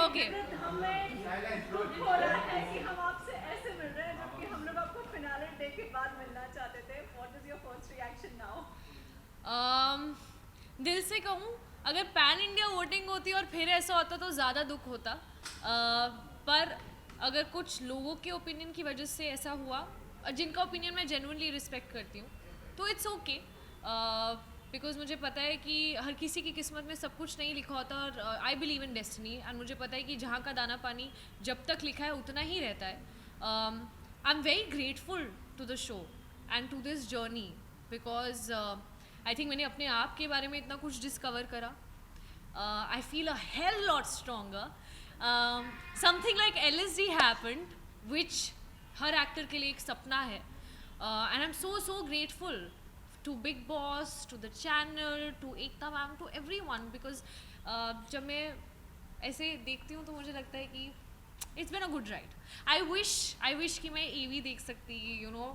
Okay. हमें दुख हो रहा है कि हम आपसे ऐसे मिल रहे हैं जबकि हम लोग आपको फिनाले डे के बाद मिलना चाहते थे. What is your first reaction now? दिल से कहूँ, अगर पैन इंडिया वोटिंग होती और फिर ऐसा होता तो ज़्यादा दुख होता. पर अगर कुछ लोगों के ओपिनियन की वजह से ऐसा हुआ, जिनका ओपिनियन मैं जेन्युइनली रिस्पेक्ट करती हूँ, तो इट्स ओके. बिकॉज मुझे पता है कि हर किसी की किस्मत में सब कुछ नहीं लिखा होता, और I believe in destiny. And मुझे पता है कि जहाँ का दाना पानी जब तक लिखा है उतना ही रहता है. I am very grateful to the show and to this journey, because I think मैंने अपने आप के बारे में इतना कुछ डिस्कवर करा. I feel a hell lot stronger. Something like LSD happened, which her actor के लिए एक सपना है. And I'm so grateful to Big Boss, to the channel, to Ekta ma'am, to everyone, because जब मैं ऐसे देखती हूँ तो मुझे लगता है कि it's been a good ride. I wish कि मैं एवी देख सकती, यू नो,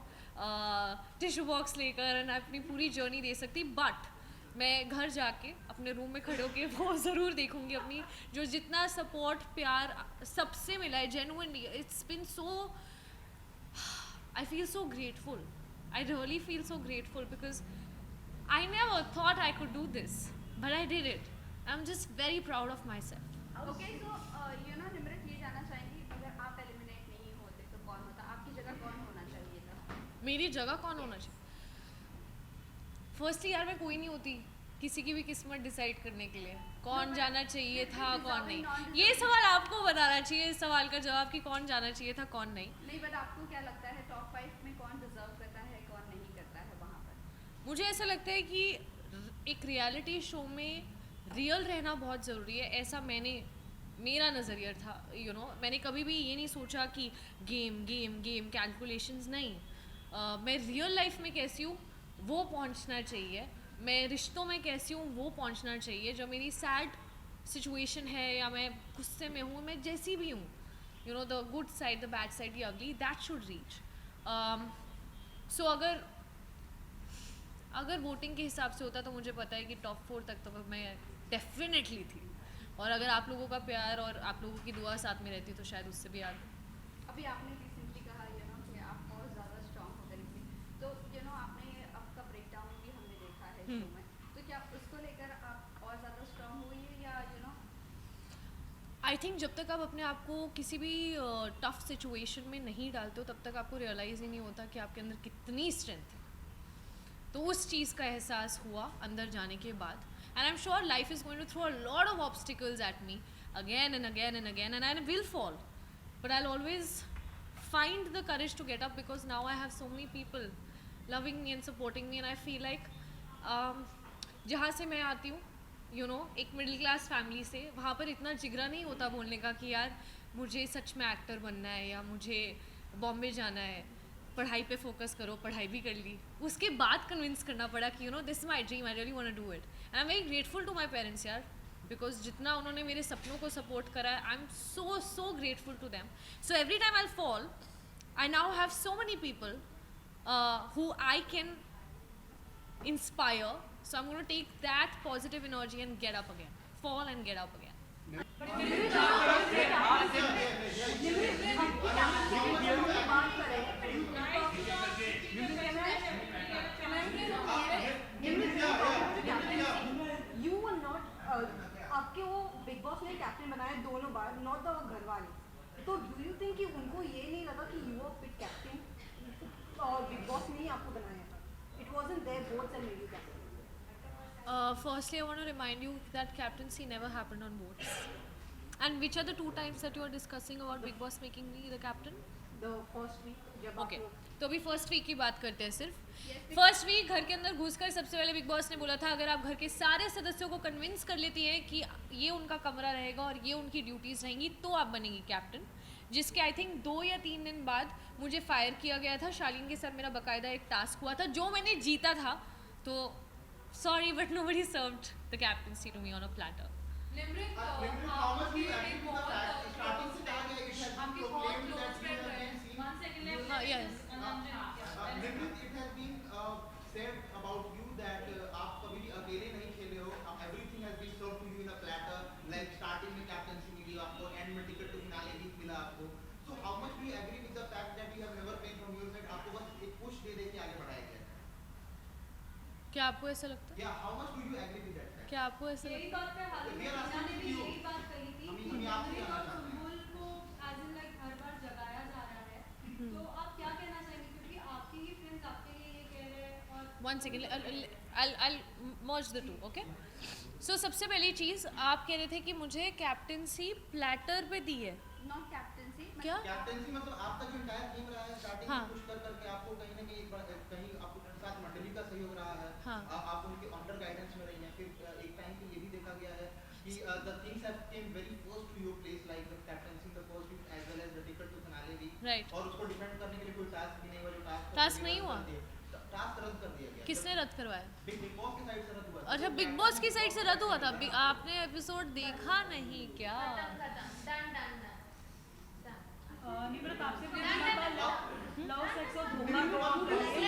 टिश्यू बॉक्स लेकर एंड अपनी पूरी जर्नी दे सकती. बट मैं घर जाके अपने रूम में खड़े होके वो ज़रूर देखूंगी. अपनी जो जितना सपोर्ट प्यार सबसे मिला है genuinely, it's been so, I feel so grateful. I really feel so grateful because I never thought I could do this, but I did it. I am just very proud of myself. Okay, so Nimrit, ये जानना चाहेंगी, अगर आप eliminate नहीं होते तो कौन होता, आपकी जगह कौन होना चाहिए था? मेरी जगह कौन होना चाहिए? फर्स्टली यार, मैं कोई नहीं होती किसी की भी किस्मत डिसाइड करने के लिए कौन जाना चाहिए था कौन नहीं. ये सवाल आपको बताना चाहिए, इस सवाल का जवाब कि कौन जाना चाहिए था कौन नहीं. नहीं, बट आपको क्या लगता है टॉप 5 में कौन डिजर्व करता है, कौन नहीं करता है वहाँ पर? मुझे ऐसा लगता है कि एक रियलिटी शो में रियल रहना बहुत ज़रूरी है. ऐसा मेरा नज़रिया था, यू नो. मैंने कभी भी ये नहीं सोचा कि गेम गेम गेम कैलकुलेशंस नहीं. मैं रियल लाइफ में कैसी हूँ वो पहुँचना चाहिए. मैं रिश्तों में कैसी हूँ वो पहुँचना चाहिए. जो मेरी सैड सिचुएशन है या मैं गुस्से में हूँ, मैं जैसी भी हूँ, you know, the good side, the bad side, the ugly, that should reach. So अगर वोटिंग के हिसाब से होता तो मुझे पता है कि टॉप 4 तक तो मैं डेफिनेटली थी. और अगर आप लोगों का प्यार और आप लोगों की दुआ साथ में रहती तो शायद उससे भी आगे. अभी आपने रिसेंटली कहा कि आप और ज़्यादा स्ट्रॉन्ग हो करेंगे, तो आपने आपका ब्रेक डाउन भी हमने देखा है शो में, तो क्या उसको लेकर आप और ज़्यादा स्ट्रॉन्ग हुई है या आई थिंक जब तक आप अपने आप को किसी भी टफ सिचुएशन में नहीं डालते हो तब तक आपको रियलाइज़ ही नहीं होता कि आपके अंदर कितनी स्ट्रेंथ है. तो उस चीज़ का एहसास हुआ अंदर जाने के बाद. And I am sure life is going to throw a lot of obstacles at me again and again and again, and I will fall, but I always find the courage to get up because now I have so many people loving me and supporting me, and I feel like जहाँ से मैं आती हूँ, you no, एक middle class family से, वहाँ पर इतना जिगरा नहीं होता बोलने का कि यार मुझे सच में एक्टर बनना है या मुझे बॉम्बे जाना है, पढ़ाई पे फोकस करो. पढ़ाई भी कर ली, उसके बाद कन्विंस करना पड़ा कि you know this is my dream, I really want to do it. And I am very grateful to my parents यार, बिकॉज जितना उन्होंने मेरे सपनों को सपोर्ट करा है, I am so grateful to them. So every time I fall, I now have so many people who I can inspire. So I'm going to take that positive energy and get up again. Fall and get up again. You were not, आपके वो big Boss ने captain बनाया दोनों बार, not the घर वाले. तो do you think कि उनको ये नहीं लगा कि यू आर फिट कैप्टन और बिग बॉस ने ही आपको बनाया था? It wasn't there both and made you captain. Firstly, I want to remind you that captaincy never happened on votes. And which are the 2 times that you are discussing about Big Boss making me the captain? The first week जब okay, आप तो अभी first week की बात करते हैं सिर्फ. First week घर के अंदर घुसकर सबसे पहले बिग बॉस ने बोला था अगर आप घर के सारे सदस्यों को कन्विंस कर लेती हैं कि ये उनका कमरा रहेगा और ये उनकी ड्यूटीज़ रहेंगी तो आप बनेंगी कैप्टन. जिसके आई थिंक 2 या 3 दिन बाद मुझे फायर किया गया था. शालीन के साथ मेरा बाकायदा एक टास्क हुआ था जो मैंने जीता था. तो sorry but nobody served the captaincy to me on a platter. Nimrit, आपकी एक बहुत स्टार्टिंग से कहा गया कि आपकी बहुत क्लोज फ्रेंड रहे. One second left. Yes. Nimrit, it has been said about you that आप कभी भी अकेले नहीं खेले हो. Everything has been served to you in a platter. Like starting में कैप्टनसी मिली आपको, do you agree with the fact that you have never played from your side? आपको बस एक push दे के आगे बढ़ाया गया है? क्या आपको ऐसा लगता है? Yeah, how much do you agree with that fact? क्या आपको ऐसा यही लगता है? बात पे हाल We are asking ने भी you. यही बात कही थी हम आपसे कि जानना और चाहते हैं। सुम्बुल को एज इन लाइक हर बार जगाया जा रहा है तो आप क्या कहना चाहेंगे क्योंकि आपके ही फ्रेंड्स आपके लिए ये कह रहे हैं और One second, I'll merge the two, okay? So सबसे पहली चीज़ आप कह रहे थे कि मुझे कैप्टनसी प्लेटर पे दी है, नॉट कैप्टनसी क्या? कैप्टेंसी मतलब आपका जो एंटायर टीम रहा है स्टार्टिंग हाँ। में पुश कर करके आपको कहीं ना कहीं आपको साथ मंडली का सहयोग रहा है। हाँ। आप उनके अंडर गाइडेंस में रही हैं। फिर एक टाइम पे ये भी देखा गया है कि the things have came very close to your place like the captaincy the first week as well as the ticket to finale भी। Right. और उसको डिफेंड करने के लिए कोई टास्क भी नहीं हुआ जो Task नहीं हुआ? टास्क रद्द कर दिया गया। किसने रद्द करवाया? बिग बॉस की साइड से रद्द हुआ। अच्छा, बिग बॉस की साइड से रद्द हुआ था। आपने एपिसोड देखा नहीं क्या?